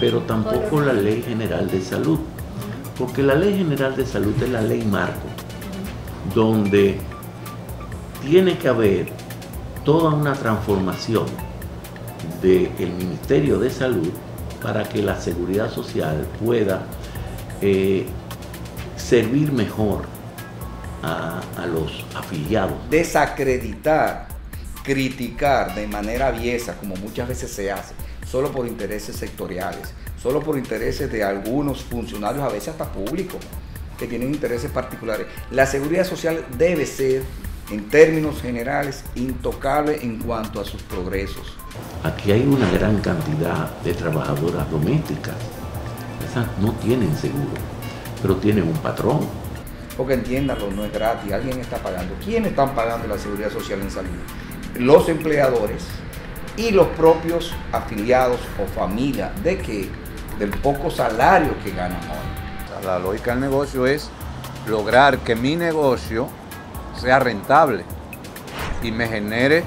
pero tampoco la Ley General de Salud, porque la Ley General de Salud es la ley marco, donde tiene que haber toda una transformación del Ministerio de Salud para que la seguridad social pueda servir mejor a los afiliados. Desacreditar, criticar de manera aviesa, como muchas veces se hace, solo por intereses sectoriales, solo por intereses de algunos funcionarios, a veces hasta públicos, que tienen intereses particulares. La seguridad social debe ser, en términos generales, intocable en cuanto a sus progresos. Aquí hay una gran cantidad de trabajadoras domésticas. Esas no tienen seguro, pero tienen un patrón. Porque entiéndanlo, no es gratis, alguien está pagando. ¿Quiénes están pagando la seguridad social en salud? Los empleadores y los propios afiliados o familia. ¿De qué? Del poco salario que ganan hoy. La lógica del negocio es lograr que mi negocio sea rentable y me genere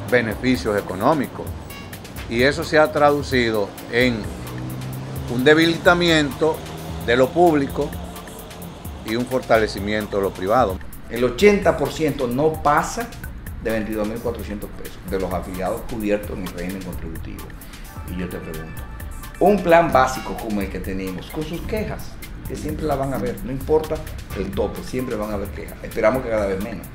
beneficios económicos. Y eso se ha traducido en un debilitamiento de lo público y un fortalecimiento de lo privado. El 80% no pasa de 22.400 pesos de los afiliados cubiertos en el régimen contributivo. Y yo te pregunto, un plan básico como el que tenemos, con sus quejas, que siempre la van a ver, no importa el tope, siempre van a haber quejas, esperamos que cada vez menos.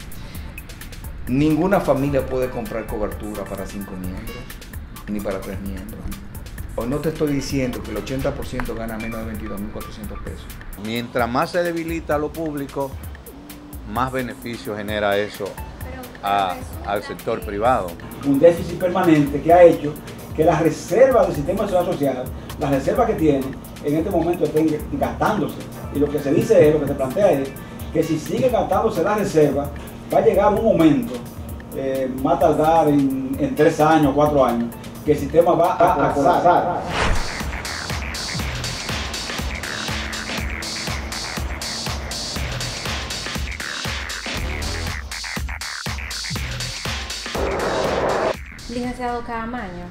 Ninguna familia puede comprar cobertura para 5 miembros, ni para 3 miembros. Hoy no te estoy diciendo que el 80% gana menos de 22.400 pesos. Mientras más se debilita lo público, más beneficio genera eso al sector privado. Un déficit permanente que ha hecho que las reservas del sistema de seguridad social, las reservas que tiene, en este momento estén gastándose. Y lo que se dice es, lo que se plantea es, que si sigue gastándose la reserva, va a llegar un momento, más tardar en 3 años, 4 años, que el sistema va a colapsar. Licenciado Caamaño,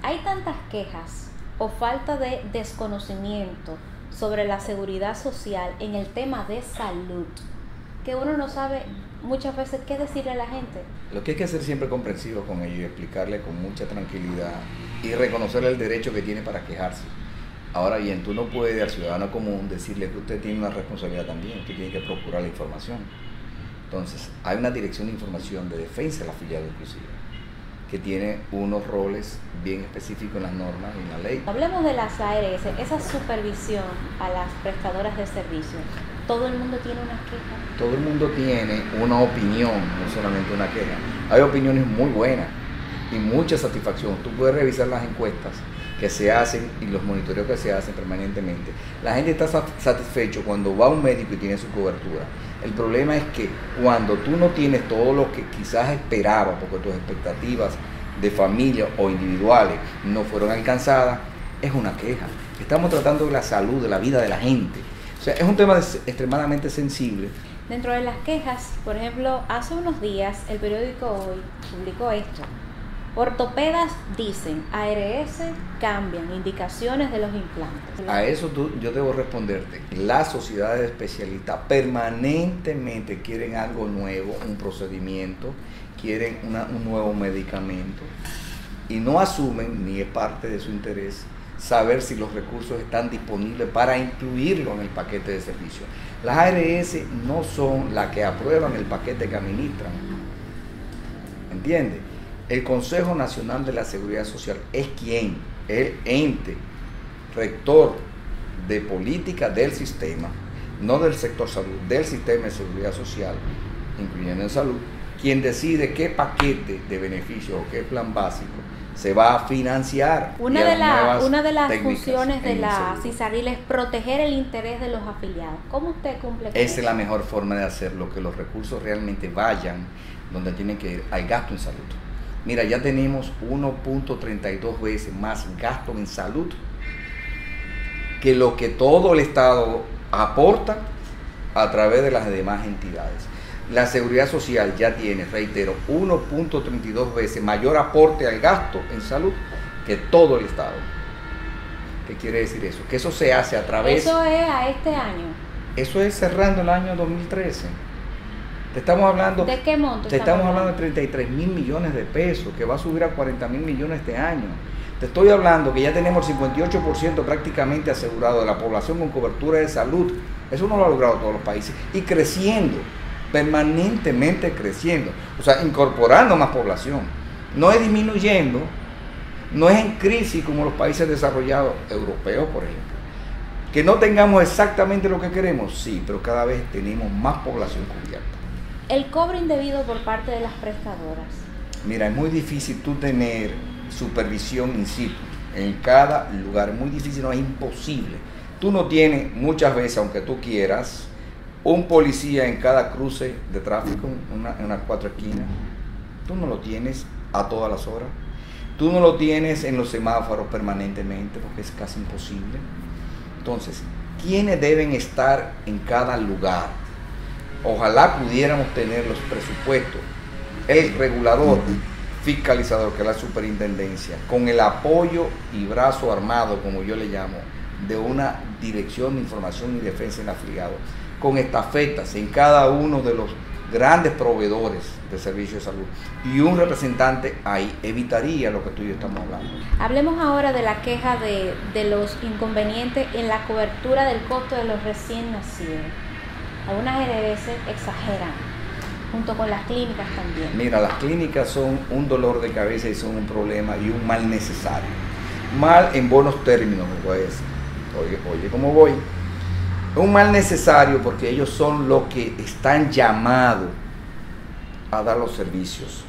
hay tantas quejas o falta de desconocimiento sobre la seguridad social en el tema de salud que uno no sabe muchas veces qué decirle a la gente. Lo que hay que hacer siempre comprensivo con ellos y explicarle con mucha tranquilidad y reconocerle el derecho que tiene para quejarse. Ahora bien, tú no puedes al ciudadano común decirle que usted tiene una responsabilidad también, usted tiene que procurar la información. Entonces, hay una dirección de información de defensa del afiliado inclusive, que tiene unos roles bien específicos en las normas y en la ley. Hablemos de las ARS, esa supervisión a las prestadoras de servicios. ¿Todo el mundo tiene una queja? Todo el mundo tiene una opinión, no solamente una queja. Hay opiniones muy buenas y mucha satisfacción. Tú puedes revisar las encuestas que se hacen y los monitoreos que se hacen permanentemente. La gente está satisfecho cuando va a un médico y tiene su cobertura. El problema es que cuando tú no tienes todo lo que quizás esperabas, porque tus expectativas de familia o individuales no fueron alcanzadas, es una queja. Estamos tratando de la salud, de la vida de la gente. O sea, es un tema extremadamente sensible. Dentro de las quejas, por ejemplo, hace unos días el periódico Hoy publicó esto. Ortopedas dicen, ARS cambian indicaciones de los implantes. A eso yo debo responderte. Las sociedades de especialistas permanentemente quieren algo nuevo, un procedimiento, quieren un nuevo medicamento y no asumen, ni es parte de su interés, saber si los recursos están disponibles para incluirlo en el paquete de servicios. Las ARS no son las que aprueban el paquete que administran. ¿Entiendes? El Consejo Nacional de la Seguridad Social es quien, el ente rector de política del sistema, no del sector salud, del sistema de seguridad social, incluyendo en salud, quien decide qué paquete de beneficios o qué plan básico se va a financiar. Una de las funciones de la CISARIL es proteger el interés de los afiliados. ¿Cómo usted cumple con eso? Esa es la mejor forma de hacerlo, que los recursos realmente vayan donde tienen que ir, al gasto en salud. Mira, ya tenemos 1.32 veces más gasto en salud que lo que todo el Estado aporta a través de las demás entidades. La seguridad social ya tiene, reitero, 1.32 veces mayor aporte al gasto en salud que todo el Estado. ¿Qué quiere decir eso? Que eso se hace a través... Eso es a este año. Eso es cerrando el año 2013. Te estamos hablando... ¿De qué monto? Te estamos hablando de 33 mil millones de pesos, que va a subir a 40 mil millones este año. Te estoy hablando que ya tenemos el 58% prácticamente asegurado de la población con cobertura de salud. Eso no lo ha logrado todos los países. Y creciendo, permanentemente creciendo. O sea, incorporando más población. No es disminuyendo, no es en crisis como los países desarrollados, europeos por ejemplo. Que no tengamos exactamente lo que queremos, sí, pero cada vez tenemos más población cubierta. El cobro indebido por parte de las prestadoras. Mira, es muy difícil tú tener supervisión in situ en cada lugar, es muy difícil, no es imposible. Tú no tienes muchas veces, aunque tú quieras, un policía en cada cruce de tráfico, en unas 4 esquinas. Tú no lo tienes a todas las horas. Tú no lo tienes en los semáforos permanentemente porque es casi imposible. Entonces, ¿quiénes deben estar en cada lugar? Ojalá pudiéramos tener los presupuestos, el regulador, fiscalizador, que es la superintendencia, con el apoyo y brazo armado, como yo le llamo, de una dirección de información y defensa en afiliados, con estafetas en cada uno de los grandes proveedores de servicios de salud y un representante ahí, evitaría lo que tú y yo estamos hablando. Hablemos ahora de la queja de los inconvenientes en la cobertura del costo de los recién nacidos. Algunas veces exageran, junto con las clínicas también. Mira, las clínicas son un dolor de cabeza y son un problema y un mal necesario. Mal en buenos términos, me voy a decir. Oye, ¿cómo voy? Un mal necesario porque ellos son los que están llamados a dar los servicios.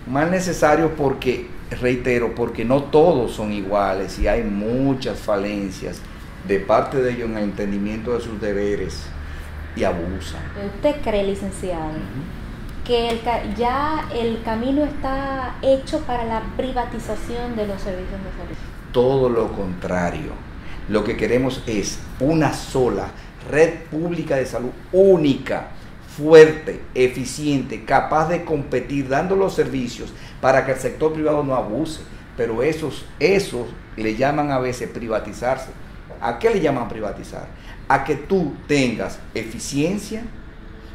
Mal necesario porque, reitero, porque no todos son iguales y hay muchas falencias de parte de ellos en el entendimiento de sus deberes y abusan. ¿Usted cree, licenciado, que ya el camino está hecho para la privatización de los servicios de salud? Todo lo contrario. Lo que queremos es una sola red pública de salud única, fuerte, eficiente, capaz de competir, dando los servicios para que el sector privado no abuse. Pero esos le llaman a veces privatizarse. ¿A qué le llaman privatizar? A que tú tengas eficiencia,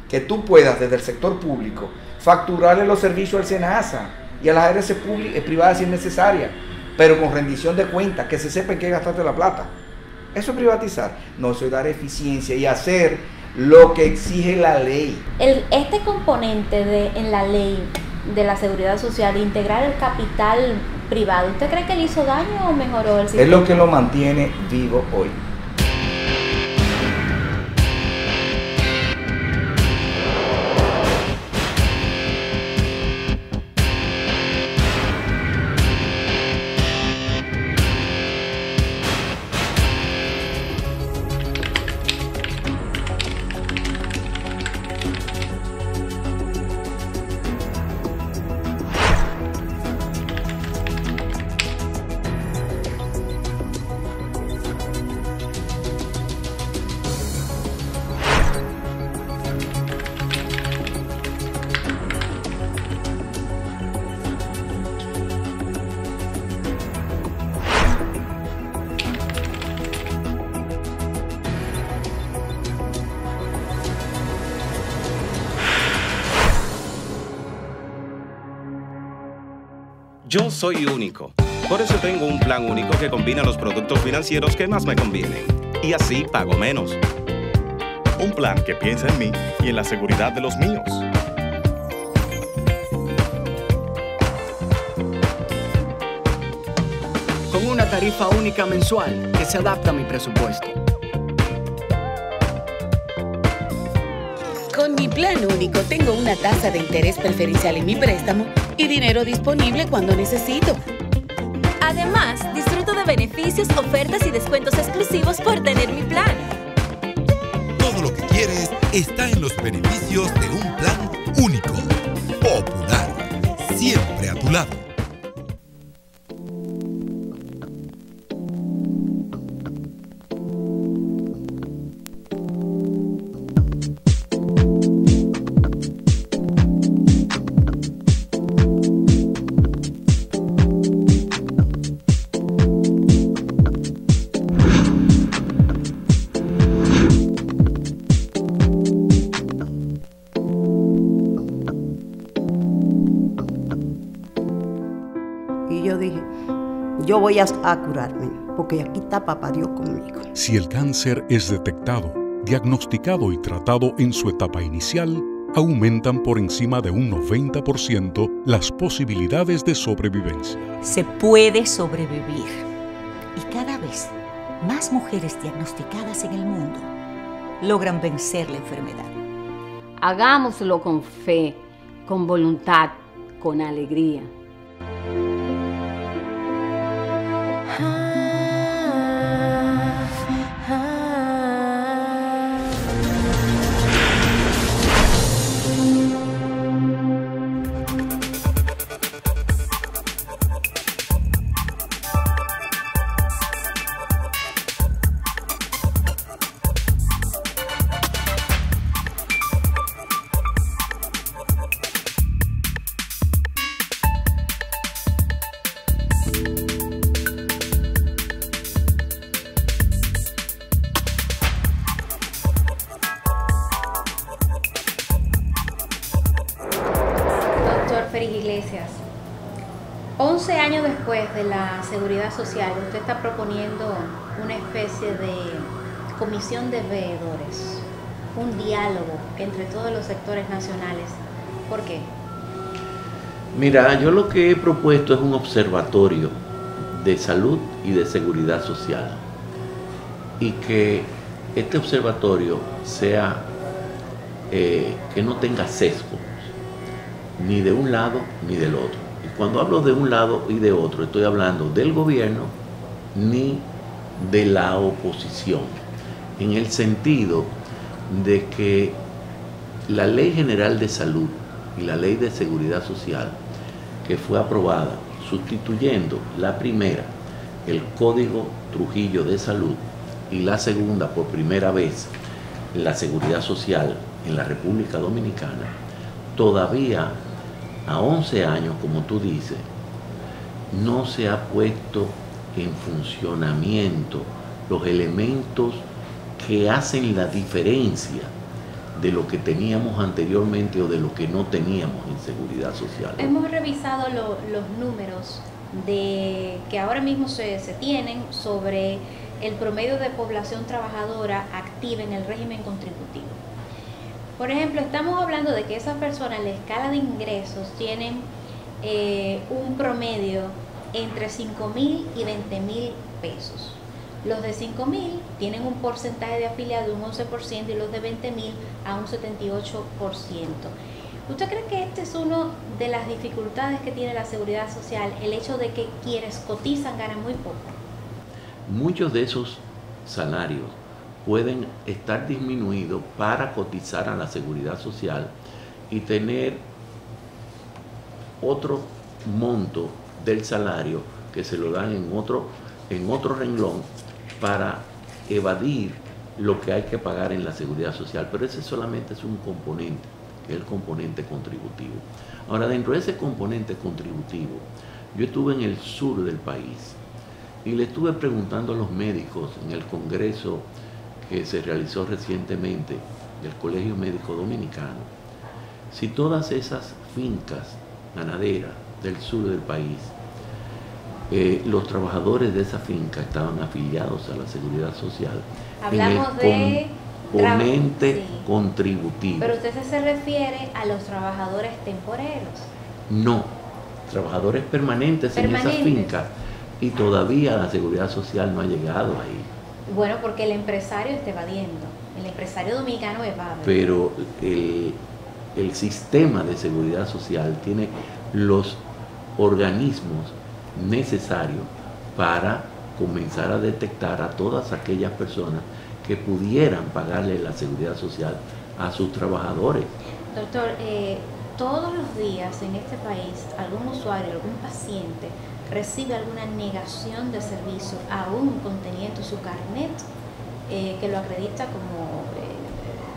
que tú puedas desde el sector público facturarle los servicios al SENASA y a las ARS privadas si es necesaria, pero con rendición de cuentas, que se sepa en qué gastaste la plata. Eso es privatizar. No, eso es dar eficiencia y hacer lo que exige la ley. Este componente en la ley de la seguridad social, integrar el capital privado, ¿usted cree que le hizo daño o mejoró el sistema? Es lo que lo mantiene vivo hoy. Yo soy único. Por eso tengo un plan único que combina los productos financieros que más me convienen. Y así pago menos. Un plan que piensa en mí y en la seguridad de los míos. Con una tarifa única mensual que se adapta a mi presupuesto. Con mi plan único tengo una tasa de interés preferencial en mi préstamo y dinero disponible cuando necesito. Además, disfruto de beneficios, ofertas y descuentos exclusivos por tener mi plan. Todo lo que quieres está en los beneficios de un plan único. Popular. Siempre a tu lado. Y yo dije, yo voy a curarme, porque aquí está papá Dios conmigo. Si el cáncer es detectado, diagnosticado y tratado en su etapa inicial, aumentan por encima de un 90% las posibilidades de sobrevivencia. Se puede sobrevivir. Y cada vez más mujeres diagnosticadas en el mundo logran vencer la enfermedad. Hagámoslo con fe, con voluntad, con alegría. Iglesias, 11 años después de la seguridad social, usted está proponiendo una especie de comisión de veedores, un diálogo entre todos los sectores nacionales. ¿Por qué? Mira, yo lo que he propuesto es un observatorio de salud y de seguridad social, y que este observatorio sea que no tenga sesgo ni de un lado ni del otro. Y cuando hablo de un lado y de otro, estoy hablando del gobierno ni de la oposición, en el sentido de que la Ley General de Salud y la Ley de Seguridad Social, que fue aprobada sustituyendo la primera, el Código Trujillo de Salud, y la segunda, por primera vez, la Seguridad Social en la República Dominicana, todavía a 11 años, como tú dices, no se ha puesto en funcionamiento los elementos que hacen la diferencia de lo que teníamos anteriormente o de lo que no teníamos en seguridad social. Hemos revisado los números que ahora mismo se tienen sobre el promedio de población trabajadora activa en el régimen contributivo. Por ejemplo, estamos hablando de que esas personas en la escala de ingresos tienen un promedio entre 5.000 y 20.000 pesos. Los de 5.000 tienen un porcentaje de afiliados de un 11% y los de 20.000 a un 78%. ¿Usted cree que esta es una de las dificultades que tiene la seguridad social, el hecho de que quienes cotizan ganan muy poco? Muchos de esos salarios pueden estar disminuidos para cotizar a la seguridad social y tener otro monto del salario que se lo dan en otro renglón para evadir lo que hay que pagar en la seguridad social. Pero ese solamente es un componente, que es el componente contributivo. Ahora, dentro de ese componente contributivo, yo estuve en el sur del país y le estuve preguntando a los médicos en el congreso que se realizó recientemente del Colegio Médico Dominicano, si todas esas fincas ganaderas del sur del país, los trabajadores de esa finca estaban afiliados a la seguridad social. Hablamos de componente contributivo. Pero usted se refiere a los trabajadores temporeros. No, trabajadores permanentes en esas fincas, y todavía la seguridad social no ha llegado ahí. Bueno, porque el empresario está evadiendo, el empresario dominicano evade. Pero el sistema de seguridad social tiene los organismos necesarios para comenzar a detectar a todas aquellas personas que pudieran pagarle la seguridad social a sus trabajadores. Doctor, todos los días en este país algún usuario, algún paciente recibe alguna negación de servicio, aún conteniendo su carnet que lo acredita como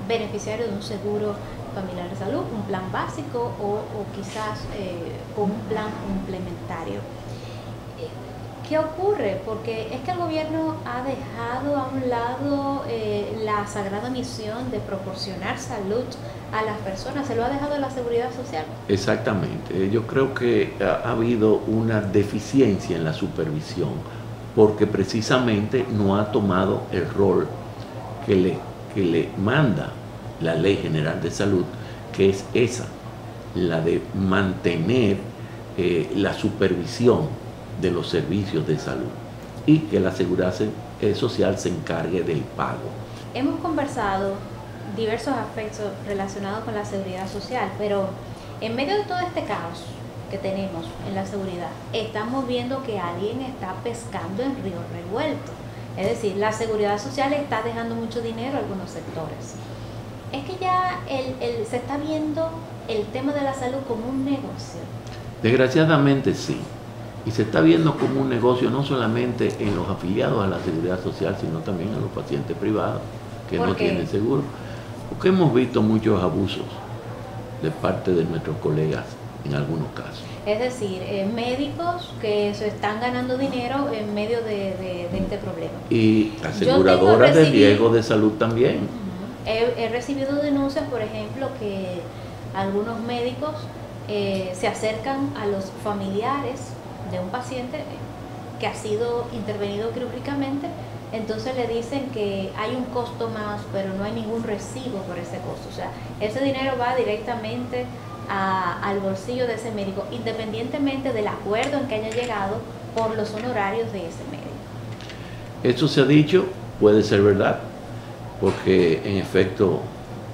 beneficiario de un seguro familiar de salud, un plan básico o quizás con un plan complementario. ¿Qué ocurre? Porque es que el gobierno ha dejado a un lado la sagrada misión de proporcionar salud a las personas, se lo ha dejado a la seguridad social. Exactamente, yo creo que ha habido una deficiencia en la supervisión porque precisamente no ha tomado el rol que le manda la Ley General de Salud, que es esa, la de mantener la supervisión de los servicios de salud y que la seguridad social se encargue del pago. Hemos conversado diversos aspectos relacionados con la seguridad social, pero en medio de todo este caos que tenemos en la seguridad, estamos viendo que alguien está pescando en río revuelto. Es decir, la seguridad social está dejando mucho dinero a algunos sectores. Es que ya se está viendo el tema de la salud como un negocio. Desgraciadamente sí. Y se está viendo como un negocio no solamente en los afiliados a la seguridad social, sino también en los pacientes privados que no tienen seguro. Porque hemos visto muchos abusos de parte de nuestros colegas en algunos casos. Es decir, médicos que se están ganando dinero en medio de este problema. Y aseguradoras de riesgo de salud también. He recibido denuncias, por ejemplo, que algunos médicos se acercan a los familiares de un paciente que ha sido intervenido quirúrgicamente, entonces le dicen que hay un costo más, pero no hay ningún recibo por ese costo. O sea, ese dinero va directamente al bolsillo de ese médico, independientemente del acuerdo en que haya llegado por los honorarios de ese médico. Eso se ha dicho, puede ser verdad, porque en efecto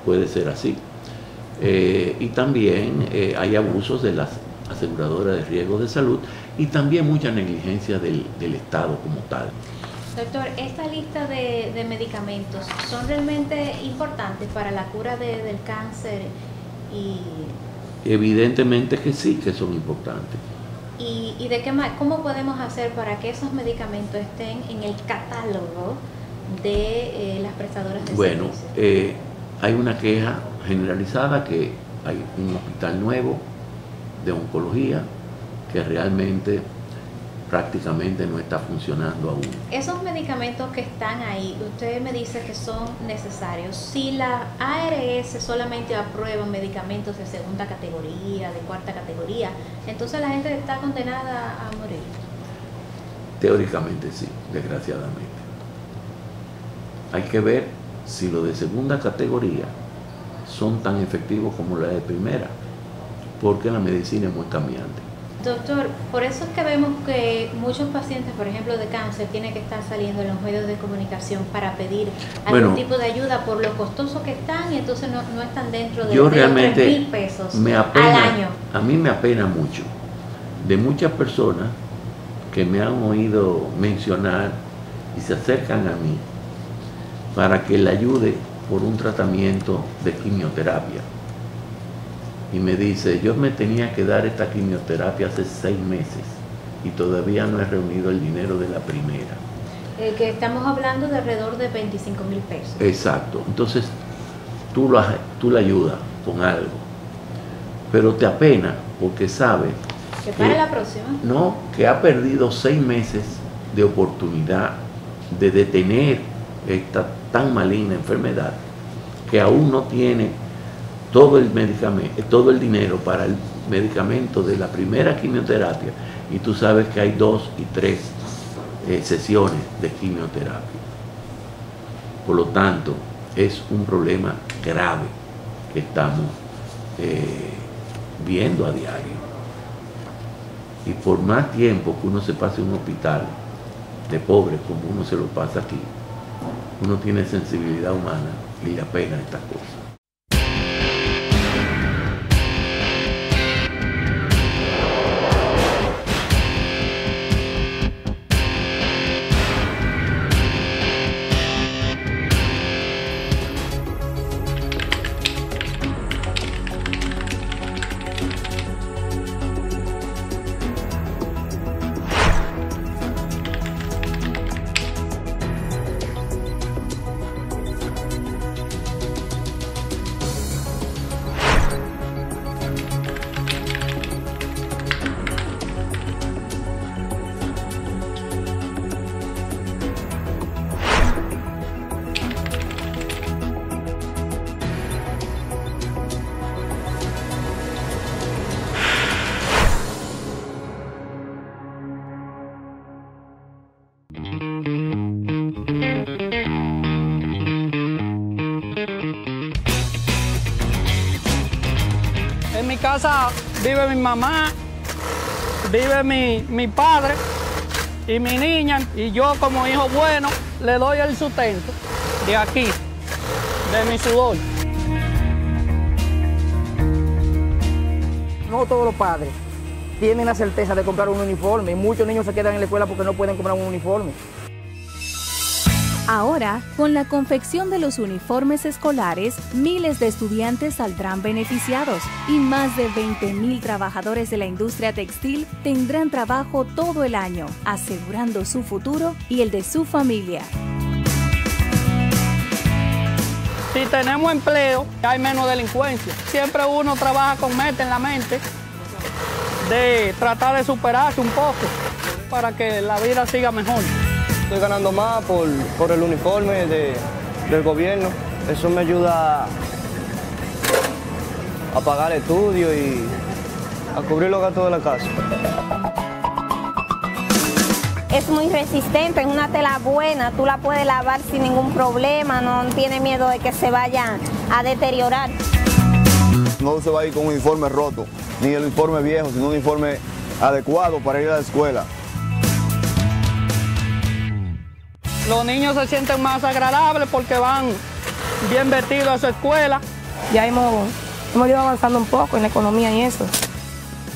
puede ser así. Y también hay abusos de las aseguradoras de riesgo de salud y también mucha negligencia del Estado como tal. Doctor, ¿esta lista de medicamentos son realmente importantes para la cura del cáncer? Evidentemente que sí, que son importantes. ¿Y de qué más? ¿Cómo podemos hacer para que esos medicamentos estén en el catálogo de las prestadoras de servicios? Bueno, hay una queja generalizada que hay un hospital nuevo de oncología que realmente prácticamente no está funcionando aún. Esos medicamentos que están ahí, usted me dice que son necesarios. Si la ARS solamente aprueba medicamentos de segunda categoría, de cuarta categoría, entonces la gente está condenada a morir. Teóricamente sí, desgraciadamente. Hay que ver si los de segunda categoría son tan efectivos como los de primera, porque la medicina es muy cambiante. Doctor, por eso es que vemos que muchos pacientes, por ejemplo, de cáncer, tienen que estar saliendo en los medios de comunicación para pedir algún tipo de ayuda por lo costoso que están y entonces no están dentro de los 3,000 pesos al año. A mí me apena mucho de muchas personas que me han oído mencionar y se acercan a mí para que le ayude por un tratamiento de quimioterapia. Y me dice, yo me tenía que dar esta quimioterapia hace 6 meses y todavía no he reunido el dinero de la primera. Que estamos hablando de alrededor de 25,000 pesos. Exacto. Entonces, tú la ayudas con algo, pero te apena porque sabe que para la próxima. No, que ha perdido 6 meses de oportunidad de detener esta tan maligna enfermedad que aún no tiene todo el medicamento, todo el dinero para el medicamento de la primera quimioterapia, y tú sabes que hay 2 y 3 sesiones de quimioterapia. Por lo tanto, es un problema grave que estamos viendo a diario. Y por más tiempo que uno se pase en un hospital de pobres como uno se lo pasa aquí, uno tiene sensibilidad humana y le apena estas cosas. vive mi mamá, vive mi padre y mi niña, y yo como hijo bueno le doy el sustento de aquí, de mi sudor. No todos los padres tienen la certeza de comprar un uniforme y muchos niños se quedan en la escuela porque no pueden comprar un uniforme. Ahora, con la confección de los uniformes escolares, miles de estudiantes saldrán beneficiados y más de 20,000 trabajadores de la industria textil tendrán trabajo todo el año, asegurando su futuro y el de su familia. Si tenemos empleo, hay menos delincuencia. Siempre uno trabaja con meta en la mente de tratar de superarse un poco para que la vida siga mejor. Estoy ganando más por el uniforme del gobierno. Eso me ayuda a pagar estudios y a cubrir los gastos de la casa. Es muy resistente, es una tela buena, tú la puedes lavar sin ningún problema, no tiene miedo de que se vaya a deteriorar. No se va a ir con un uniforme roto, ni el uniforme viejo, sino un uniforme adecuado para ir a la escuela. Los niños se sienten más agradables porque van bien vestidos a su escuela. Ya hemos ido avanzando un poco en la economía y eso.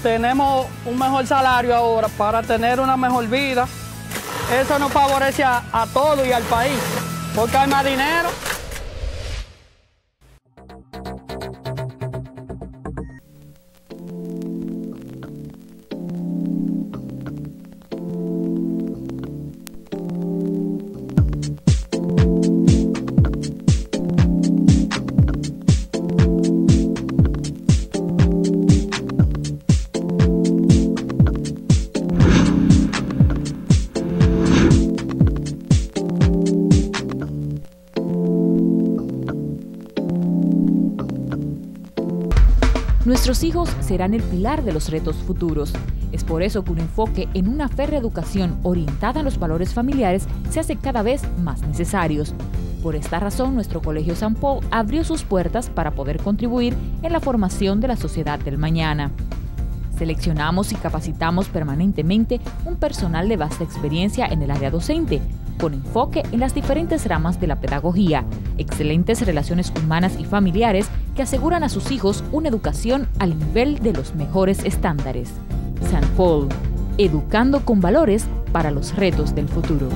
Tenemos un mejor salario ahora para tener una mejor vida. Eso nos favorece a todos y al país, porque hay más dinero. Nuestros hijos serán el pilar de los retos futuros. Es por eso que un enfoque en una férrea educación orientada a los valores familiares se hace cada vez más necesarios. Por esta razón, nuestro Colegio San Paul abrió sus puertas para poder contribuir en la formación de la sociedad del mañana. Seleccionamos y capacitamos permanentemente un personal de vasta experiencia en el área docente, con enfoque en las diferentes ramas de la pedagogía, excelentes relaciones humanas y familiares que aseguran a sus hijos una educación al nivel de los mejores estándares. San Paul, educando con valores para los retos del futuro.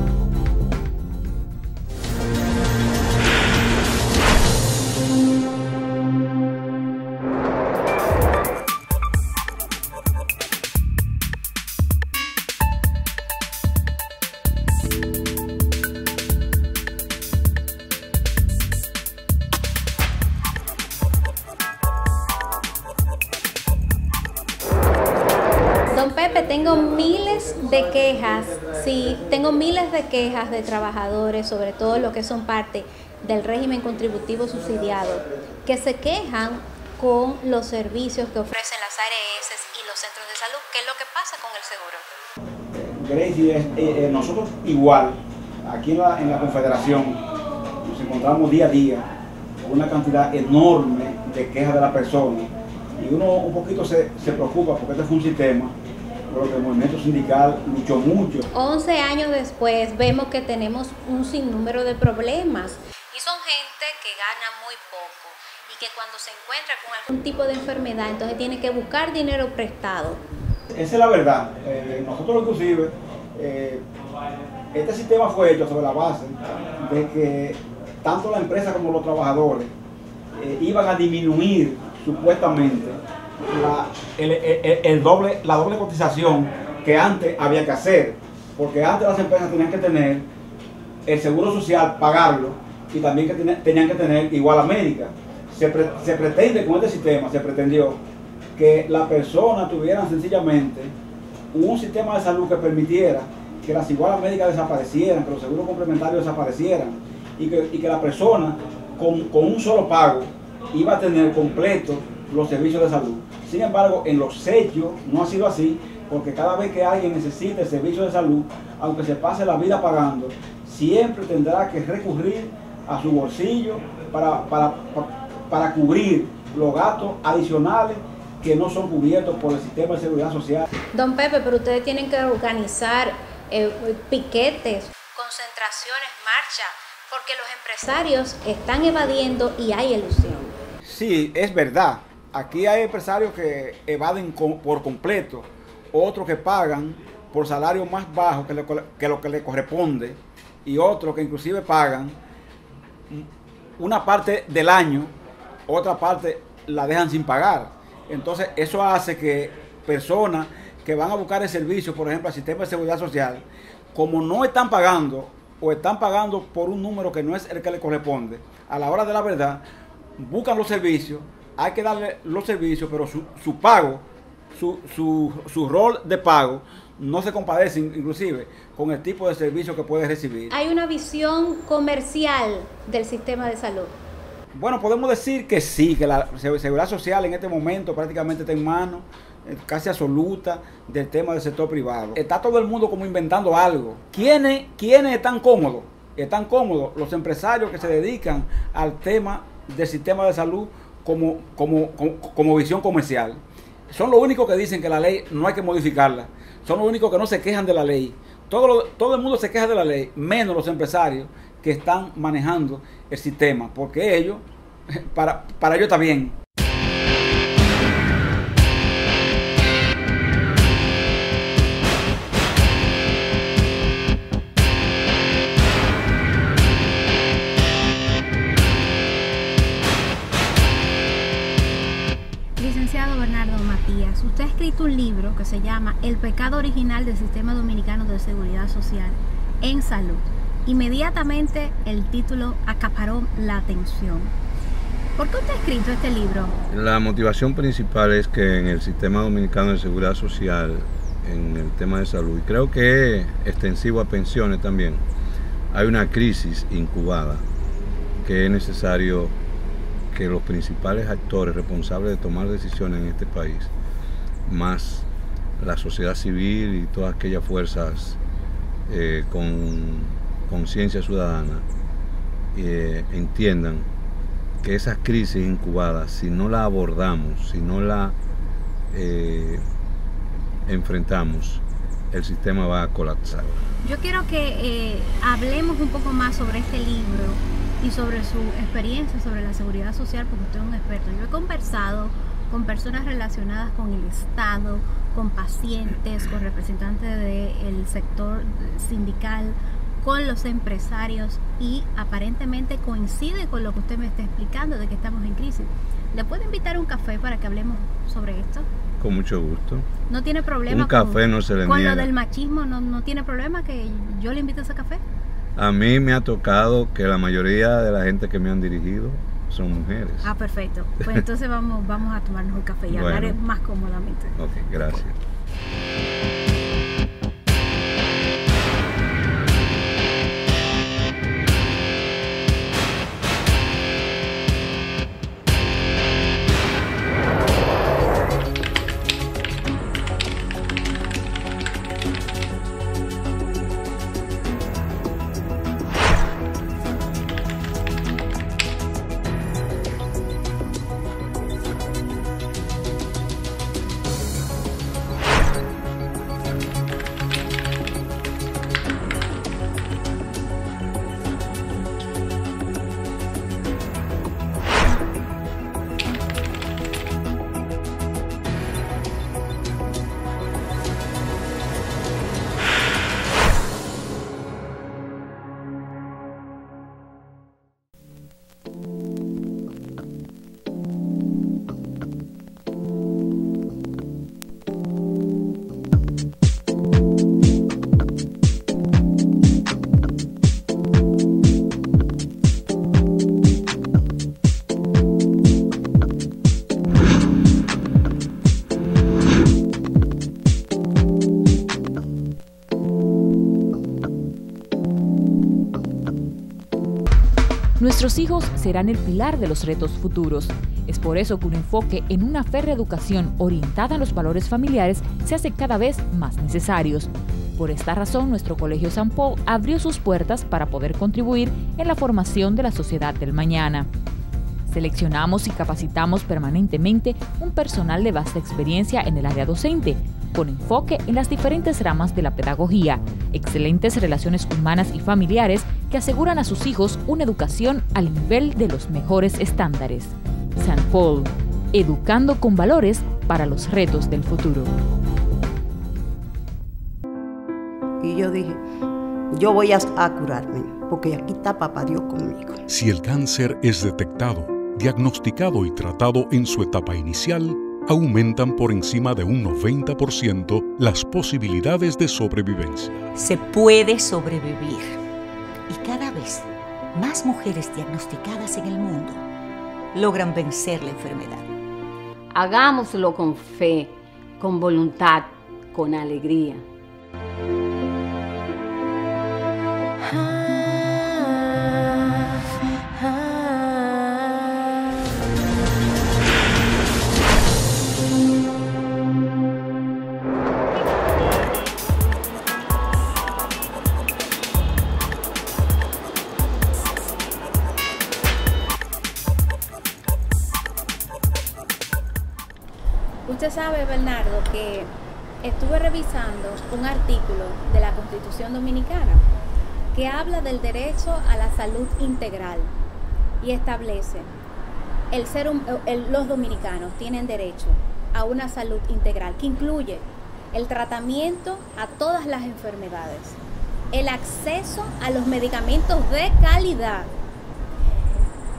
Tengo miles de quejas, sí, tengo miles de quejas de trabajadores, sobre todo los que son parte del régimen contributivo subsidiado, que se quejan con los servicios que ofrecen las ARS y los centros de salud. ¿Qué es lo que pasa con el seguro? Gracie, nosotros igual, aquí en la Confederación, nos encontramos día a día con una cantidad enorme de quejas de las personas y uno un poquito se preocupa porque este fue un sistema por lo que el movimiento sindical luchó mucho. 11 años después vemos que tenemos un sinnúmero de problemas y son gente que gana muy poco y que cuando se encuentra con algún tipo de enfermedad entonces tiene que buscar dinero prestado. Esa es la verdad. Nosotros inclusive, este sistema fue hecho sobre la base de que tanto la empresa como los trabajadores iban a disminuir supuestamente la doble cotización que antes había que hacer, porque antes las empresas tenían que tener el seguro social, pagarlo, y también que tenían que tener igual a médica. Se pretende con este sistema, se pretendió que las personas tuvieran sencillamente un sistema de salud que permitiera que las igualas médicas desaparecieran, que los seguros complementarios desaparecieran y que la persona con un solo pago iba a tener completo los servicios de salud. Sin embargo, en los hechos no ha sido así, porque cada vez que alguien necesite servicios de salud, aunque se pase la vida pagando, siempre tendrá que recurrir a su bolsillo para cubrir los gastos adicionales que no son cubiertos por el sistema de seguridad social. Don Pepe, pero ustedes tienen que organizar piquetes, concentraciones, marchas, porque los empresarios están evadiendo y hay elusión. Sí, es verdad. Aquí hay empresarios que evaden por completo, otros que pagan por salarios más bajos que lo que les corresponde, y otros que inclusive pagan una parte del año, otra parte la dejan sin pagar. Entonces eso hace que personas que van a buscar el servicio, por ejemplo, al sistema de seguridad social, como no están pagando o están pagando por un número que no es el que les corresponde, a la hora de la verdad, buscan los servicios, hay que darle los servicios, pero su pago, su rol de pago, no se compadece inclusive con el tipo de servicio que puede recibir. ¿Hay una visión comercial del sistema de salud? Bueno, podemos decir que sí, que la seguridad social en este momento prácticamente está en manos casi absoluta del tema del sector privado. Está todo el mundo como inventando algo. ¿Quiénes están cómodos? Están cómodos los empresarios que se dedican al tema del sistema de salud como visión comercial. Son los únicos que dicen que la ley no hay que modificarla. Son los únicos que no se quejan de la ley. Todo el mundo se queja de la ley, menos los empresarios que están manejando el sistema, porque ellos, para ellos está bien. Licenciado Bernardo Matías, usted ha escrito un libro que se llama El pecado original del sistema dominicano de seguridad social en salud. Inmediatamente el título acaparó la atención. ¿Por qué usted ha escrito este libro? La motivación principal es que en el sistema dominicano de seguridad social, en el tema de salud, y creo que es extensivo a pensiones también, hay una crisis incubada que es necesario que los principales actores responsables de tomar decisiones en este país, más la sociedad civil y todas aquellas fuerzas con conciencia ciudadana, entiendan que esas crisis incubadas, si no la abordamos, si no la enfrentamos, el sistema va a colapsar. Yo quiero que hablemos un poco más sobre este libro y sobre su experiencia sobre la seguridad social, porque usted es un experto. Yo he conversado con personas relacionadas con el Estado, con pacientes, con representantes del sector sindical, con los empresarios, y aparentemente coincide con lo que usted me está explicando de que estamos en crisis. ¿Le puedo invitar a un café para que hablemos sobre esto? Con mucho gusto. ¿No tiene problema? Un café no se le niega. Con lo del machismo, ¿no tiene problema que yo le invite a ese café? A mí me ha tocado que la mayoría de la gente que me han dirigido son mujeres. Ah, perfecto. Pues entonces vamos a tomarnos un café y hablar más cómodamente. Ok, gracias. Nuestros hijos serán el pilar de los retos futuros. Es por eso que un enfoque en una férrea educación orientada a los valores familiares se hace cada vez más necesarios. Por esta razón, nuestro Colegio San Paul abrió sus puertas para poder contribuir en la formación de la sociedad del mañana. Seleccionamos y capacitamos permanentemente un personal de vasta experiencia en el área docente, con enfoque en las diferentes ramas de la pedagogía, excelentes relaciones humanas y familiares que aseguran a sus hijos una educación al nivel de los mejores estándares. St. Paul, educando con valores para los retos del futuro. Y yo dije, yo voy a curarme, porque aquí está papá Dios conmigo. Si el cáncer es detectado, diagnosticado y tratado en su etapa inicial, aumentan por encima de un 90% las posibilidades de sobrevivencia. Se puede sobrevivir. Y cada vez más mujeres diagnosticadas en el mundo logran vencer la enfermedad. Hagámoslo con fe, con voluntad, con alegría. Usted sabe, Bernardo, que estuve revisando un artículo de la Constitución Dominicana que habla del derecho a la salud integral y establece los dominicanos tienen derecho a una salud integral que incluye el tratamiento a todas las enfermedades, el acceso a los medicamentos de calidad,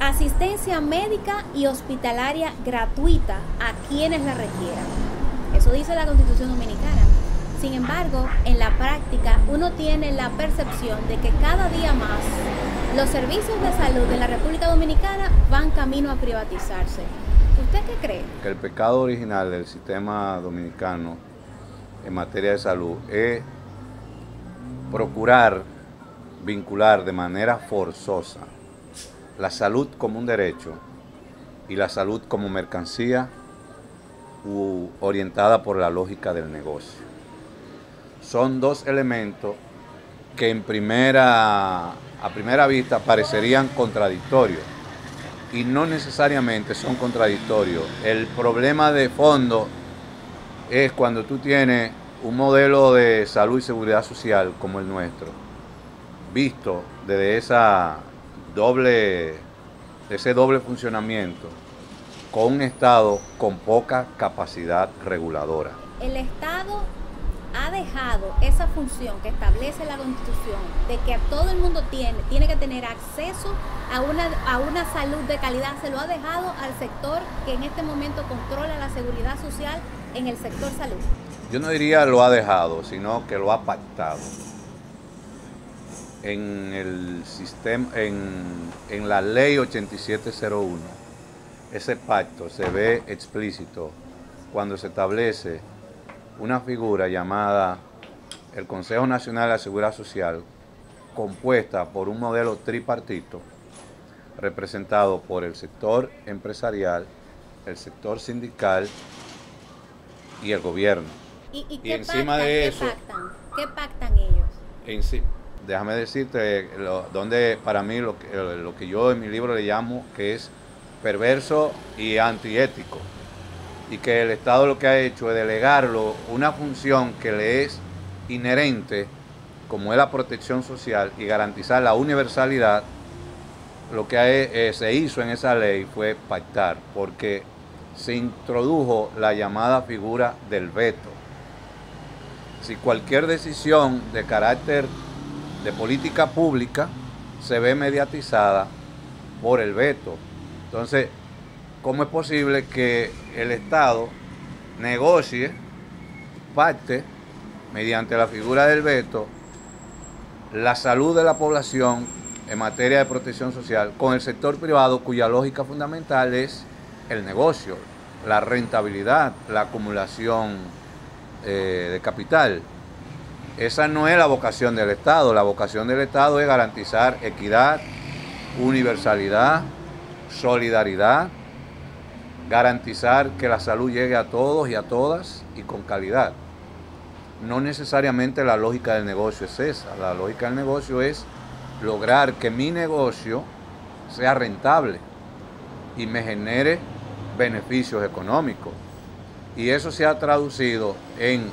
asistencia médica y hospitalaria gratuita a quienes la requieran. Eso dice la Constitución Dominicana. Sin embargo, en la práctica uno tiene la percepción de que cada día más los servicios de salud en la República Dominicana van camino a privatizarse. ¿Usted qué cree? Que el pecado original del sistema dominicano en materia de salud es procurar vincular de manera forzosa la salud como un derecho y la salud como mercancía orientada por la lógica del negocio. Son dos elementos que a primera vista parecerían contradictorios y no necesariamente son contradictorios. El problema de fondo es cuando tú tienes un modelo de salud y seguridad social como el nuestro, visto desde ese doble funcionamiento, con un Estado con poca capacidad reguladora. El Estado ha dejado esa función que establece la Constitución de que todo el mundo tiene que tener acceso a una salud de calidad, se lo ha dejado al sector que en este momento controla la seguridad social en el sector salud. Yo no diría lo ha dejado, sino que lo ha pactado. En el sistema, en la ley 8701, ese pacto se ve explícito cuando se establece una figura llamada el Consejo Nacional de la Seguridad Social, compuesta por un modelo tripartito, representado por el sector empresarial, el sector sindical y el gobierno. ¿Y encima de eso, ¿qué pactan ellos? Déjame decirte donde para mí lo que yo en mi libro le llamo que es perverso y antiético, y que el Estado lo que ha hecho es delegarlo una función que le es inherente, como es la protección social y garantizar la universalidad. Lo que se hizo en esa ley fue pactar, porque se introdujo la llamada figura del veto. Si cualquier decisión de carácter de política pública se ve mediatizada por el veto, entonces, ¿cómo es posible que el Estado negocie, pacte, mediante la figura del veto, la salud de la población en materia de protección social con el sector privado, cuya lógica fundamental es el negocio, la rentabilidad, la acumulación de capital? Esa no es la vocación del Estado. La vocación del Estado es garantizar equidad, universalidad, solidaridad, garantizar que la salud llegue a todos y a todas y con calidad. No necesariamente la lógica del negocio es esa. La lógica del negocio es lograr que mi negocio sea rentable y me genere beneficios económicos. Y eso se ha traducido en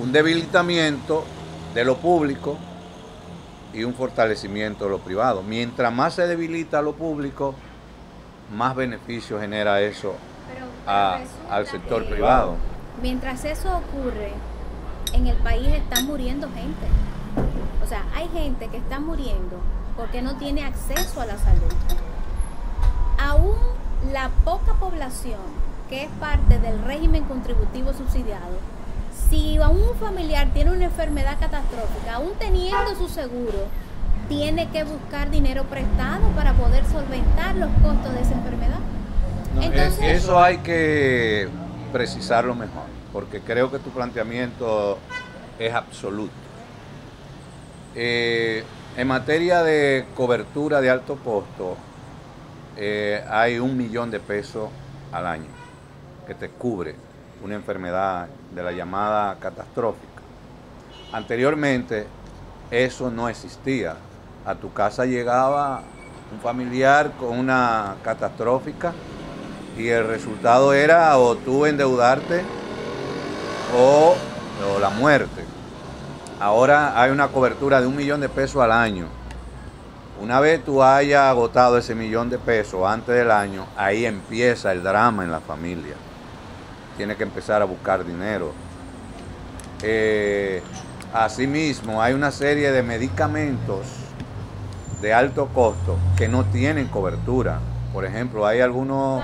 un debilitamiento de lo público y un fortalecimiento de lo privado. Mientras más se debilita lo público, más beneficio genera eso al sector privado. Mientras eso ocurre, en el país está muriendo gente. O sea, hay gente que está muriendo porque no tiene acceso a la salud. Aún la poca población que es parte del régimen contributivo subsidiado, si a un familiar tiene una enfermedad catastrófica, aún teniendo su seguro, tiene que buscar dinero prestado para poder solventar los costos de esa enfermedad. No, entonces, eso hay que precisarlo mejor, porque creo que tu planteamiento es absoluto. En materia de cobertura de alto costo, hay 1 millón de pesos al año que te cubre una enfermedad de la llamada catastrófica. Anteriormente eso no existía. A tu casa llegaba un familiar con una catastrófica y el resultado era o tú endeudarte o la muerte. Ahora hay una cobertura de 1 millón de pesos al año. Una vez tú hayas agotado ese 1 millón de pesos antes del año, ahí empieza el drama en la familia. Tiene que empezar a buscar dinero. Asimismo, hay una serie de medicamentos de alto costo que no tienen cobertura. Por ejemplo, hay algunos...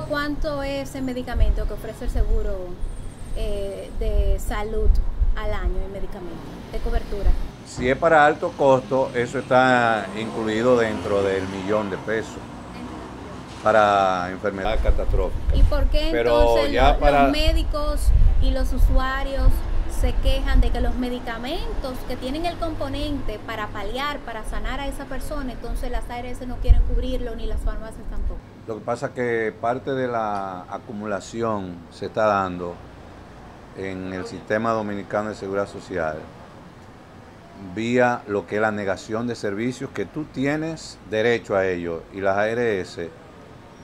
¿Cuánto es el medicamento que ofrece el seguro de salud al año, el medicamento de cobertura? Si es para alto costo, eso está incluido dentro del 1 millón de pesos para enfermedad catastrófica. ¿Y por qué entonces los médicos y los usuarios se quejan de que los medicamentos que tienen el componente para paliar, para sanar a esa persona, entonces las ARS no quieren cubrirlo ni las farmacias tampoco? Lo que pasa es que parte de la acumulación se está dando en el sistema dominicano de seguridad social vía lo que es la negación de servicios que tú tienes derecho a ellos, y las ARS,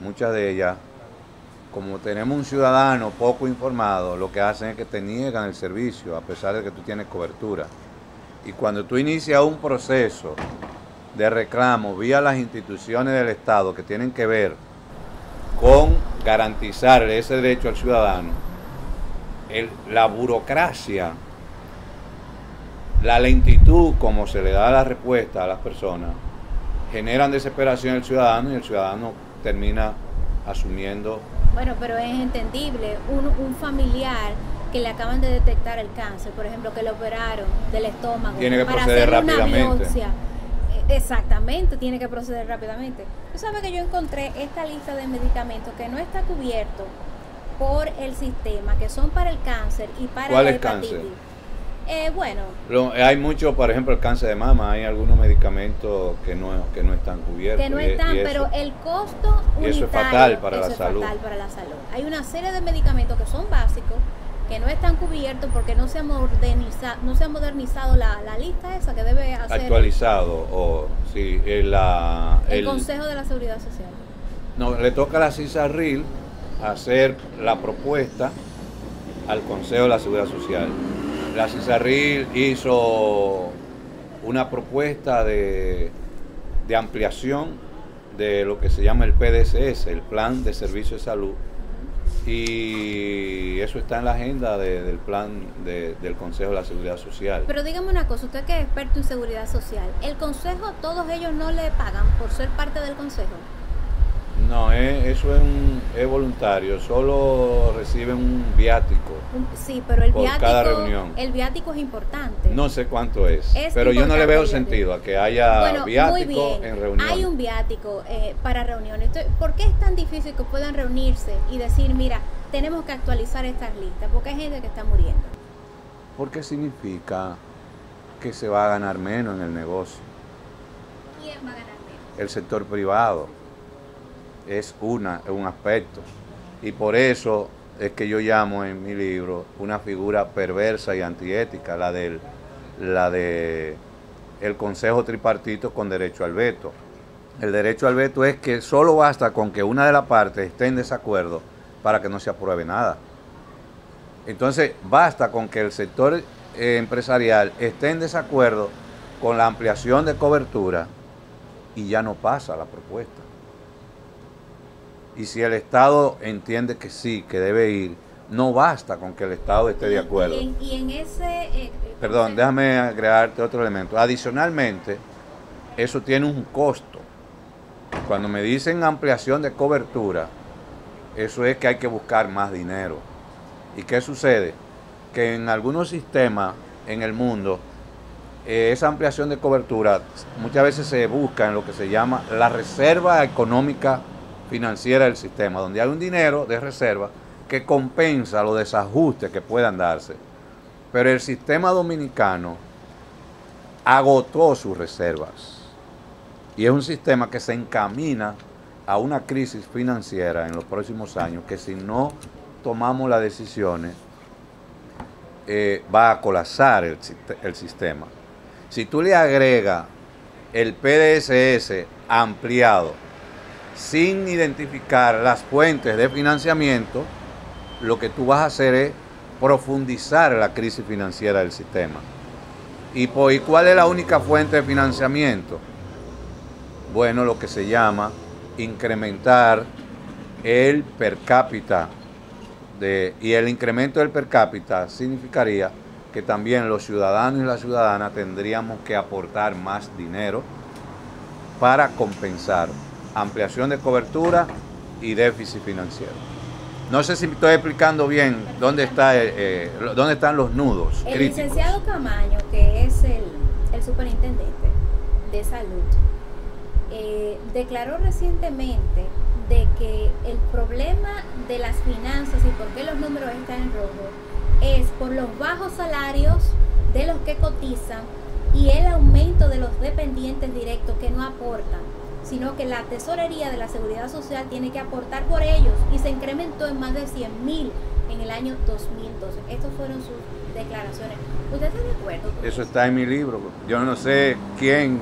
muchas de ellas, como tenemos un ciudadano poco informado, lo que hacen es que te niegan el servicio a pesar de que tú tienes cobertura. Y cuando tú inicias un proceso de reclamo vía las instituciones del Estado que tienen que ver con garantizar ese derecho al ciudadano, la burocracia, la lentitud como se le da la respuesta a las personas, generan desesperación en el ciudadano y el ciudadano termina asumiendo. Bueno, pero es entendible, un familiar que le acaban de detectar el cáncer, por ejemplo, que le operaron del estómago, tiene que para proceder hacer una rápidamente. biopsia. Exactamente, tiene que proceder rápidamente. Tú sabes que yo encontré esta lista de medicamentos que no está cubierto por el sistema, que son para el cáncer y para ¿Cuál la es hepatitis. cáncer? Bueno. Hay mucho, por ejemplo, el cáncer de mama, hay algunos medicamentos que no están cubiertos. Que no están, pero el costo unitario, eso es fatal para la salud. Fatal para la salud. Hay una serie de medicamentos que son básicos, que no están cubiertos porque no se ha modernizado la lista esa que debe hacer actualizado, o sí, el Consejo de la Seguridad Social. No, le toca a la CISARRIL hacer la propuesta al Consejo de la Seguridad Social. La CISARRIL hizo una propuesta de ampliación de lo que se llama el PDSS, el Plan de Servicio de Salud, y eso está en la agenda del plan del Consejo de la Seguridad Social. Pero dígame una cosa, usted que es experto en seguridad social, ¿el Consejo, todos ellos no le pagan por ser parte del Consejo? No, eso es voluntario, solo reciben un viático. Sí, pero el por viático, cada reunión. El viático es importante. No sé cuánto es pero yo no le veo sentido a que haya viático en reuniones. Hay un viático para reuniones. Entonces, ¿por qué es tan difícil que puedan reunirse y decir, mira, tenemos que actualizar estas listas? Porque hay gente que está muriendo. Porque significa que se va a ganar menos en el negocio. ¿Quién va a ganar menos? El sector privado. Es un aspecto, y por eso es que yo llamo en mi libro una figura perversa y antiética, la de el Consejo Tripartito con derecho al veto. El derecho al veto es que solo basta con que una de las partes esté en desacuerdo para que no se apruebe nada. Entonces, basta con que el sector empresarial esté en desacuerdo con la ampliación de cobertura y ya no pasa la propuesta. Y si el Estado entiende que sí, que debe ir, no basta con que el Estado esté de acuerdo. Y en ese... Perdón, déjame agregarte otro elemento. Adicionalmente, eso tiene un costo. Cuando me dicen ampliación de cobertura, eso es que hay que buscar más dinero. ¿Y qué sucede? Que en algunos sistemas en el mundo, esa ampliación de cobertura muchas veces se busca en lo que se llama la reserva económica financiera del sistema, donde hay un dinero de reserva que compensa los desajustes que puedan darse. Pero el sistema dominicano agotó sus reservas y es un sistema que se encamina a una crisis financiera en los próximos años que si no tomamos las decisiones va a colapsar el sistema. Si tú le agregas el PDSS ampliado sin identificar las fuentes de financiamiento, lo que tú vas a hacer es profundizar la crisis financiera del sistema. ¿Y cuál es la única fuente de financiamiento? Bueno, lo que se llama incrementar el per cápita. Y el incremento del per cápita significaría que también los ciudadanos y las ciudadanas tendríamos que aportar más dinero para compensar ampliación de cobertura y déficit financiero. No sé si estoy explicando bien dónde están los nudos El críticos. licenciado Camaño, que es el superintendente de salud, declaró recientemente de que el problema de las finanzas y por qué los números están en rojo es por los bajos salarios de los que cotizan y el aumento de los dependientes directos que no aportan, sino que la tesorería de la Seguridad Social tiene que aportar por ellos y se incrementó en más de 100.000 en el año 2012. Estas fueron sus declaraciones. ¿Usted está de acuerdo? Eso está en mi libro. Yo no sé quién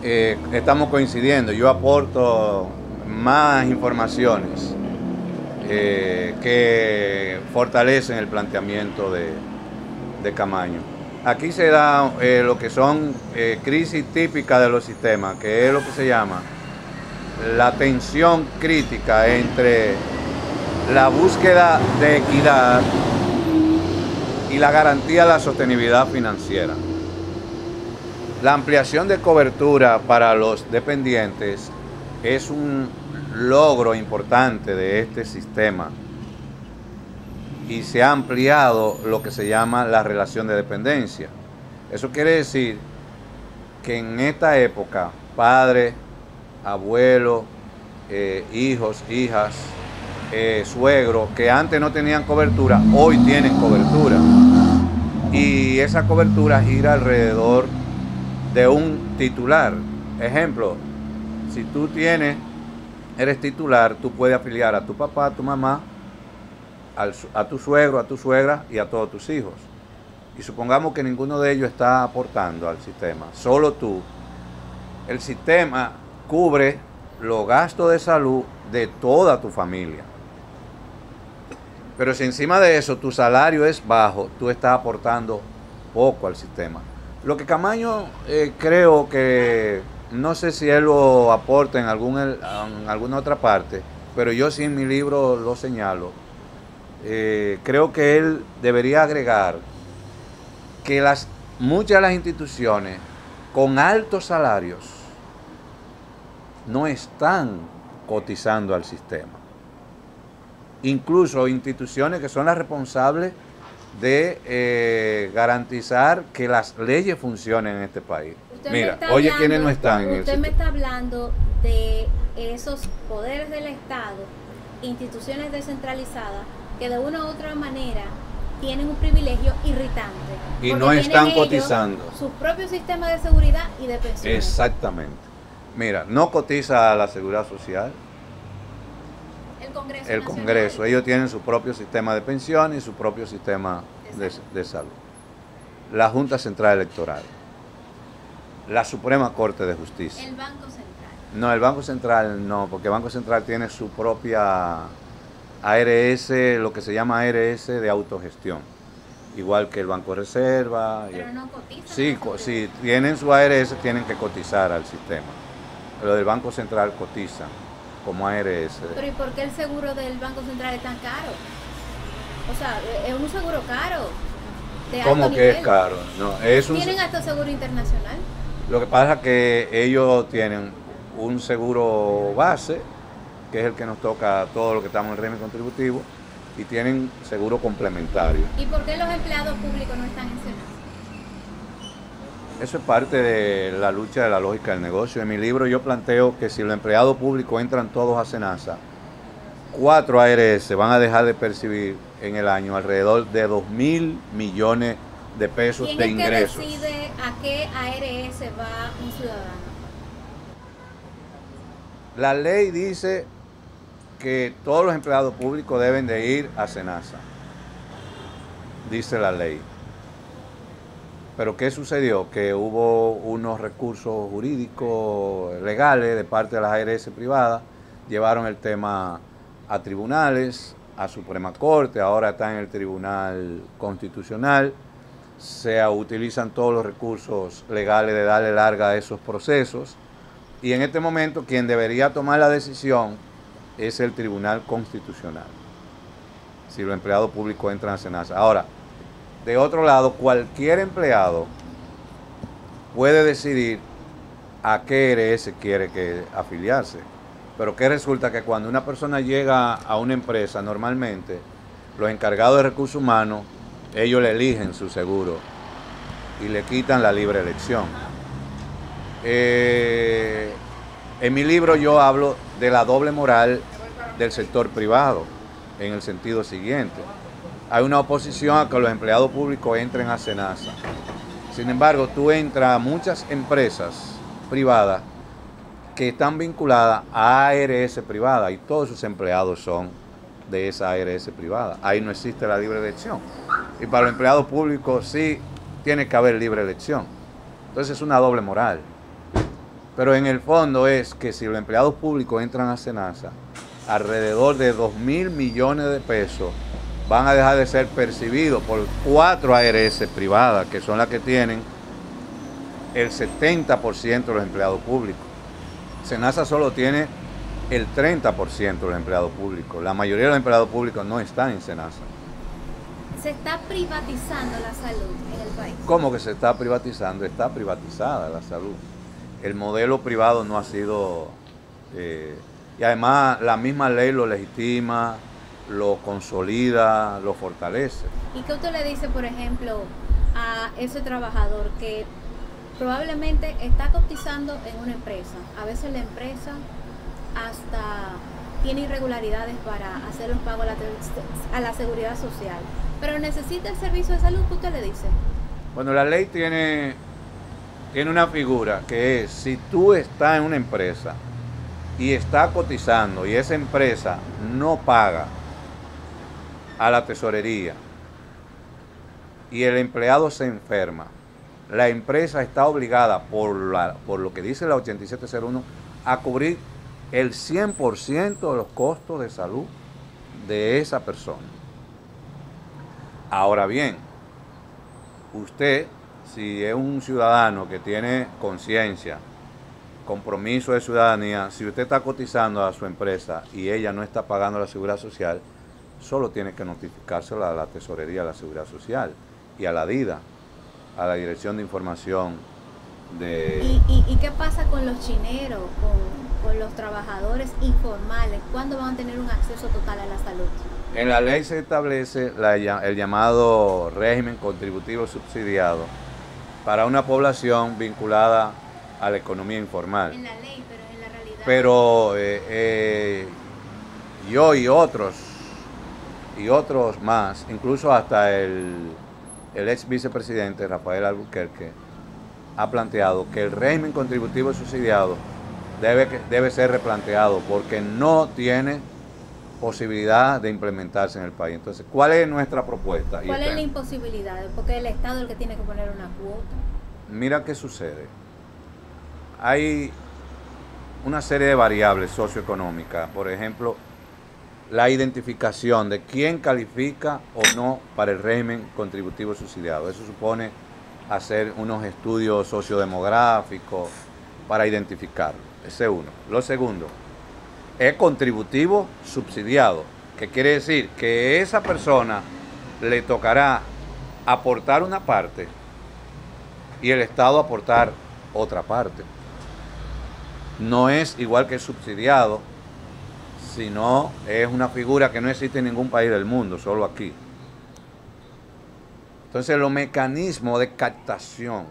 estamos coincidiendo. Yo aporto más informaciones que fortalecen el planteamiento de Camaño. Aquí se da lo que son crisis típicas de los sistemas, que es lo que se llama la tensión crítica entre la búsqueda de equidad y la garantía de la sostenibilidad financiera. La ampliación de cobertura para los dependientes es un logro importante de este sistema y se ha ampliado lo que se llama la relación de dependencia. Eso quiere decir que en esta época, padres, abuelos, hijos, hijas, suegros, que antes no tenían cobertura, hoy tienen cobertura. Y esa cobertura gira alrededor de un titular. Ejemplo, si tú eres titular, tú puedes afiliar a tu papá, a tu mamá, a tu suegro, a tu suegra y a todos tus hijos. Y supongamos que ninguno de ellos está aportando al sistema, solo tú. El sistema cubre los gastos de salud de toda tu familia. Pero si encima de eso tu salario es bajo, tú estás aportando poco al sistema. Lo que Camaño creo que, no sé si él lo aporta en alguna otra parte, pero yo sí en mi libro lo señalo. Creo que él debería agregar que muchas de las instituciones con altos salarios no están cotizando al sistema. Incluso instituciones que son las responsables de garantizar que las leyes funcionen en este país. Mira, oye, ¿quiénes no están en el sistema? Usted me está hablando de esos poderes del Estado, instituciones descentralizadas, que de una u otra manera tienen un privilegio irritante. Y no están cotizando. Su propio sistema de seguridad y de pensiones. Exactamente. Mira, no cotiza a la Seguridad Social. El Congreso. Ellos tienen su propio sistema de pensiones y su propio sistema de salud. La Junta Central Electoral. La Suprema Corte de Justicia. El Banco Central. No, el Banco Central no, porque el Banco Central tiene su propia ARS, lo que se llama ARS de autogestión, igual que el Banco de Reserva. Pero no cotizan. Sí, si tienen su ARS tienen que cotizar al sistema. Lo del Banco Central cotiza como ARS. Pero ¿y por qué el seguro del Banco Central es tan caro? O sea, es un seguro caro. ¿Cómo que es caro? No, ¿Tienen hasta seguro internacional? Lo que pasa es que ellos tienen un seguro base, que es el que nos toca a todos los que estamos en el régimen contributivo, y tienen seguro complementario. ¿Y por qué los empleados públicos no están en SENASA? Eso es parte de la lucha de la lógica del negocio. En mi libro yo planteo que si los empleados públicos entran todos a SENASA, 4 ARS van a dejar de percibir en el año alrededor de 2.000 millones de pesos de ingresos. ¿Quién es que decide a qué ARS va un ciudadano? La ley dice que todos los empleados públicos deben de ir a SENASA, dice la ley. Pero ¿qué sucedió? Que hubo unos recursos jurídicos, legales, de parte de las ARS privadas, llevaron el tema a tribunales, a Suprema Corte, ahora está en el Tribunal Constitucional, se utilizan todos los recursos legales de darle larga a esos procesos, y en este momento quien debería tomar la decisión es el Tribunal Constitucional, si los empleados públicos entran a SENASA. Ahora, de otro lado, cualquier empleado puede decidir a qué ARS quiere afiliarse. Pero que resulta que cuando una persona llega a una empresa, normalmente los encargados de recursos humanos, ellos le eligen su seguro y le quitan la libre elección. En mi libro yo hablo de la doble moral del sector privado, en el sentido siguiente. Hay una oposición a que los empleados públicos entren a SENASA. Sin embargo, tú entras a muchas empresas privadas que están vinculadas a ARS privada y todos sus empleados son de esa ARS privada. Ahí no existe la libre elección. Y para los empleados públicos sí tiene que haber libre elección. Entonces es una doble moral. Pero en el fondo es que si los empleados públicos entran a SENASA, alrededor de 2.000 millones de pesos van a dejar de ser percibidos por 4 ARS privadas, que son las que tienen el 70% de los empleados públicos. SENASA solo tiene el 30% de los empleados públicos. La mayoría de los empleados públicos no están en SENASA. ¿Se está privatizando la salud en el país? ¿Cómo que se está privatizando? Está privatizada la salud. El modelo privado no ha sido... y además la misma ley lo legitima, lo consolida, lo fortalece. ¿Y qué usted le dice, por ejemplo, a ese trabajador que probablemente está cotizando en una empresa? A veces la empresa hasta tiene irregularidades para hacer los pagos a la seguridad social, pero necesita el servicio de salud. ¿Qué usted le dice? Bueno, la ley tiene una figura que es, si tú estás en una empresa y está cotizando y esa empresa no paga a la tesorería y el empleado se enferma, la empresa está obligada por lo que dice la 8701 a cubrir el 100% de los costos de salud de esa persona. Ahora bien, usted, si es un ciudadano que tiene conciencia, compromiso de ciudadanía, si usted está cotizando a su empresa y ella no está pagando la seguridad social, solo tiene que notificárselo a la tesorería de la seguridad social y a la DIDA, a la Dirección de Información de... ¿Y qué pasa con los chineros, con los trabajadores informales? ¿Cuándo van a tener un acceso total a la salud? En la ley se establece el llamado régimen contributivo subsidiado para una población vinculada a la economía informal. En la ley, pero en la realidad... Pero yo y otros más, incluso hasta el ex vicepresidente Rafael Albuquerque, ha planteado que el régimen contributivo subsidiado debe ser replanteado porque no tiene posibilidad de implementarse en el país. Entonces, ¿cuál es nuestra propuesta? ¿Cuál es la imposibilidad? Porque el Estado es el que tiene que poner una cuota. Mira qué sucede. Hay una serie de variables socioeconómicas. Por ejemplo, la identificación de quién califica o no para el régimen contributivo subsidiado. Eso supone hacer unos estudios sociodemográficos para identificarlo. Ese es uno. Lo segundo, es contributivo subsidiado, que quiere decir que esa persona le tocará aportar una parte y el Estado aportar otra parte. No es igual que subsidiado, sino es una figura que no existe en ningún país del mundo, solo aquí. Entonces los mecanismos de captación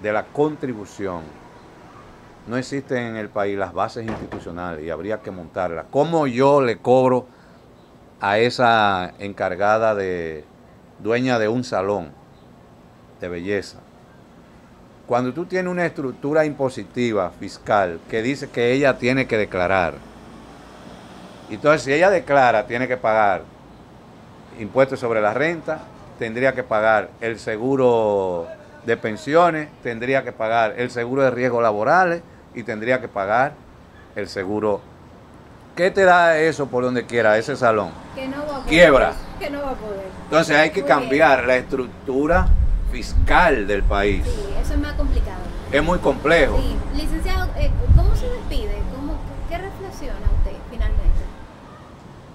de la contribución no existen en el país, las bases institucionales, y habría que montarlas. ¿Cómo yo le cobro a esa encargada dueña de un salón de belleza? Cuando tú tienes una estructura impositiva fiscal que dice que ella tiene que declarar, entonces si ella declara, tiene que pagar impuestos sobre la renta, tendría que pagar el seguro de pensiones, tendría que pagar el seguro de riesgos laborales y tendría que pagar el seguro. ¿Qué te da eso por donde quiera, ese salón? Que no va a poder. Quiebra. Que no va a poder. Entonces hay que cambiar la estructura fiscal del país. Sí, eso es más complicado. Es muy complejo. Sí. Licenciado, ¿cómo se despide? ¿Qué reflexiona usted finalmente?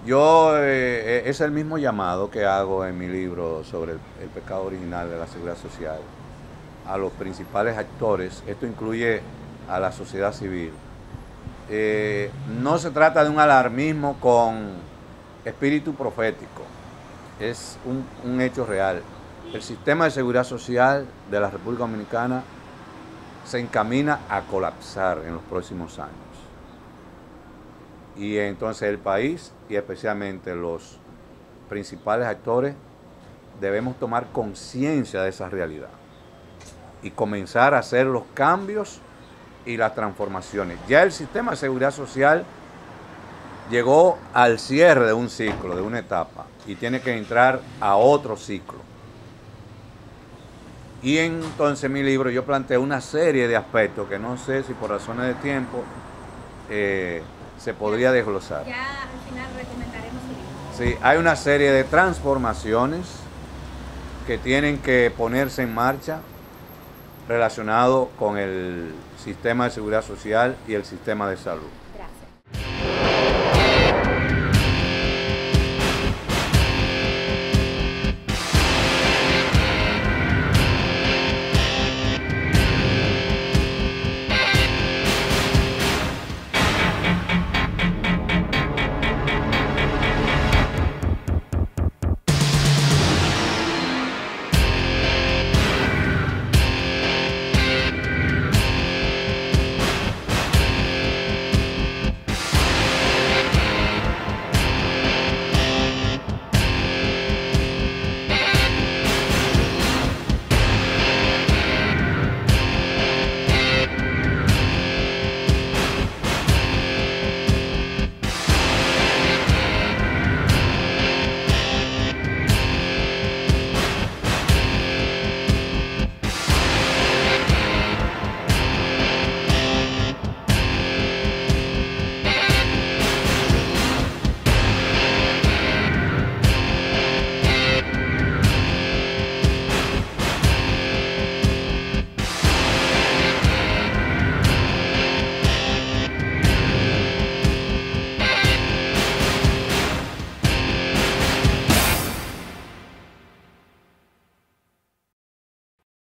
Yo, es el mismo llamado que hago en mi libro sobre el pecado original de la seguridad social a los principales actores. Esto incluye a la sociedad civil. No se trata de un alarmismo con espíritu profético, es un hecho real. El sistema de seguridad social de la República Dominicana se encamina a colapsar en los próximos años. Y entonces el país, y especialmente los principales actores, debemos tomar conciencia de esa realidad y comenzar a hacer los cambios y las transformaciones. Ya el sistema de seguridad social llegó al cierre de un ciclo, de una etapa, y tiene que entrar a otro ciclo. Y entonces en mi libro yo planteo una serie de aspectos que no sé si por razones de tiempo se podría desglosar. Ya al final recomendaremos el Sí, libro. hay una serie de transformaciones que tienen que ponerse en marcha relacionado con el sistema de seguridad social y el sistema de salud.